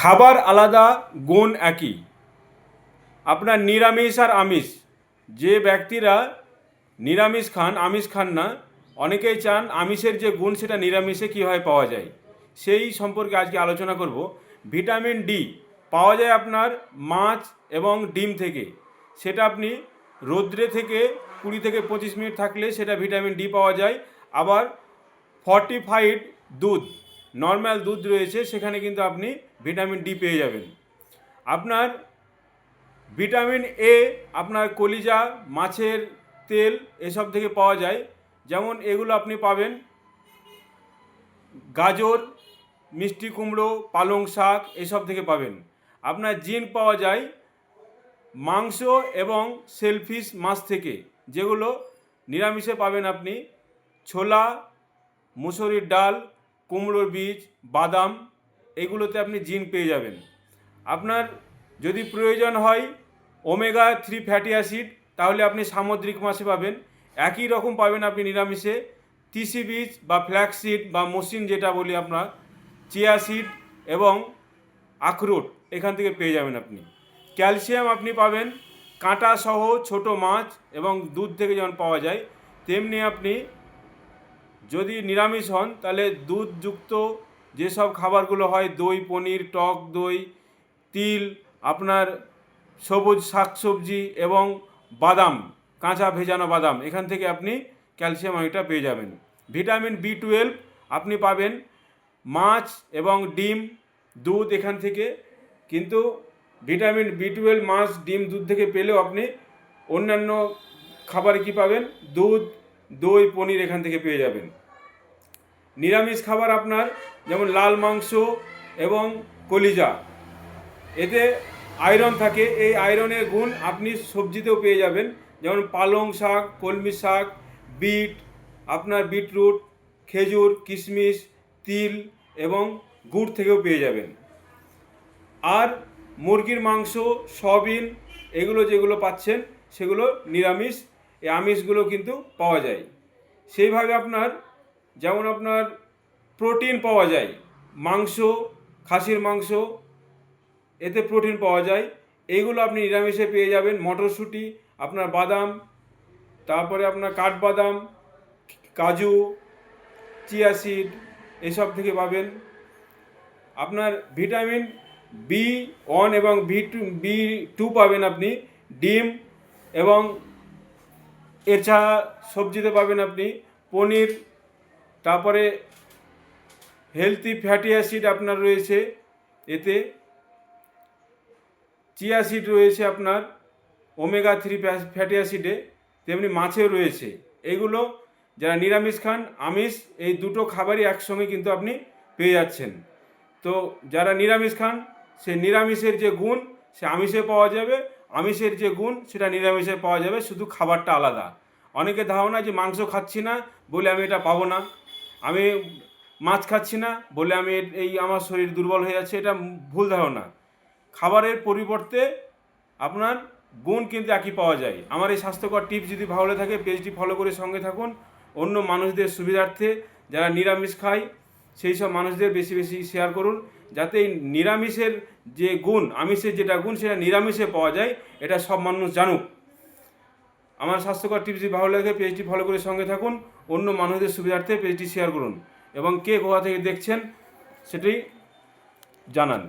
খাবার আলাদা, গুণ একই। আপনার নিরামিষ আর আমিষ, যে ব্যক্তিরা নিরামিষ খান, আমিষ খান না, অনেকেই চান আমিষের যে গুণ সেটা নিরামিষে কীভাবে পাওয়া যায়, সেই সম্পর্কে আজকে আলোচনা করব। ভিটামিন ডি পাওয়া যায় আপনার মাছ এবং ডিম থেকে। সেটা আপনি রৌদ্রে থেকে 20 থেকে 25 মিনিট থাকলে সেটা ভিটামিন ডি পাওয়া যায়। আবার ফর্টিফাইড দুধ, নর্মাল দুধ রয়েছে, সেখানে কিন্তু আপনি ভিটামিন ডি পেয়ে যাবেন। আপনার ভিটামিন এ আপনার কলিজা, মাছের তেল এসব থেকে পাওয়া যায়। যেমন এগুলো আপনি পাবেন গাজর, মিষ্টি কুমড়ো, পালং শাক এসব থেকে পাবেন। আপনার জিঙ্ক পাওয়া যায় মাংস এবং শেলফিশ মাছ থেকে, যেগুলো নিরামিষে পাবেন আপনি ছোলা, মুসুরির ডাল, কুমড়োর বীজ, বাদাম, এগুলোতে আপনি জিঙ্ক পেয়ে যাবেন। আপনার যদি প্রয়োজন হয় ওমেগা 3 ফ্যাটি অ্যাসিড, তাহলে আপনি সামুদ্রিক মাছে পাবেন। একই রকম পাবেন আপনি নিরামিষে তিসি বীজ বা ফ্ল্যাক্সিড বা মসৃণ যেটা বলি আপনার, চিয়া সিড এবং আখরোট, এখান থেকে পেয়ে যাবেন আপনি। ক্যালসিয়াম আপনি পাবেন কাঁটা সহ ছোট মাছ এবং দুধ থেকে যেমন পাওয়া যায়, তেমনি আপনি যদি নিরামিষ হন তাহলে দুধযুক্ত যেসব খাবারগুলো হয়, দই, পনির, টক দই, তিল, আপনার সবুজ শাকসবজি এবং বাদাম, কাঁচা ভেজানো বাদাম, এখান থেকে আপনি ক্যালসিয়াম অনেকটা পেয়ে যাবেন। ভিটামিন বি 12 আপনি পাবেন মাছ এবং ডিম, দুধ, এখান থেকে। কিন্তু ভিটামিন বি 12 মাছ, ডিম, দুধ থেকে পেলেও আপনি অন্যান্য খাবারে কি পাবেন, দুধ, দই, পনির এখান থেকে পেয়ে যাবেন। নিরামিষ খাবার আপনার যেমন লাল মাংস এবং কলিজা, এতে আয়রন থাকে। এই আয়রনের গুণ আপনি সবজিতেও পেয়ে যাবেন, যেমন পালং শাক, কলমি শাক, বিট, আপনার বিটরুট, খেজুর, কিশমিশ, তিল এবং গুড় থেকেও পেয়ে যাবেন। আর মুরগির মাংস, সয়াবিন, এগুলো যেগুলো পাচ্ছেন সেগুলো নিরামিষ। এই আমিষগুলো কিন্তু পাওয়া যায়। সেইভাবে আপনার যেমন আপনার প্রোটিন পাওয়া যায়, মাংস, খাসির মাংস, এতে প্রোটিন পাওয়া যায়। এইগুলো আপনি নিরামিষে পেয়ে যাবেন। মটরশুঁটি, আপনার বাদাম, তারপরে আপনার কাঠবাদাম, কাজু, চিয়া সিড এসব থেকে পাবেন। আপনার ভিটামিন বি 1 এবং বি 2 পাবেন আপনি ডিম এবং এছাড়া সবজিতে পাবেন আপনি পনির। তারপরে হেলদি ফ্যাটি অ্যাসিড আপনার রয়েছে এতে, চিয়া সিড রয়েছে আপনার ওমেগা 3 ফ্যাটি অ্যাসিডে, তেমনি মাছেও রয়েছে। এইগুলো যারা নিরামিষ খান, আমিষ, এই দুটো খাবারই একসঙ্গে কিন্তু আপনি পেয়ে যাচ্ছেন। তো যারা নিরামিষ খান, সে নিরামিষের যে গুণ সে আমিষে পাওয়া যাবে, আমিষের যে গুণ সেটা নিরামিষে পাওয়া যাবে, শুধু খাবারটা আলাদা। অনেকে ধারণা যে মাংস খাচ্ছি না বলে আমি এটা পাবো না, আমি মাছ খাচ্ছি না বলে আমি এই আমার শরীর দুর্বল হয়ে যাচ্ছে, এটা ভুল ধারণা। খাবারের পরিবর্তে আপনার গুণ কিন্তু একই পাওয়া যায়। আমার এই স্বাস্থ্যকর টিপস যদি ভালো থাকে, পেজটি ফলো করে সঙ্গে থাকুন। অন্য মানুষদের সুবিধার্থে যারা নিরামিষ খায় সেই সব মানুষদের বেশি বেশি শেয়ার করুন, যাতে এই নিরামিষের যে গুণ, আমিষের যেটা গুণ সেটা নিরামিষে পাওয়া যায়, এটা সব মানুষ জানুক। আমার স্বাস্থ্যকর টিপস যদি ভালো লাগে, পেজটি ফলো করে সঙ্গে থাকুন। অন্য মানুষদের সুবিধার্থে পেজটি শেয়ার করুন এবং কে কোথা থেকে দেখছেন সেটি জানান।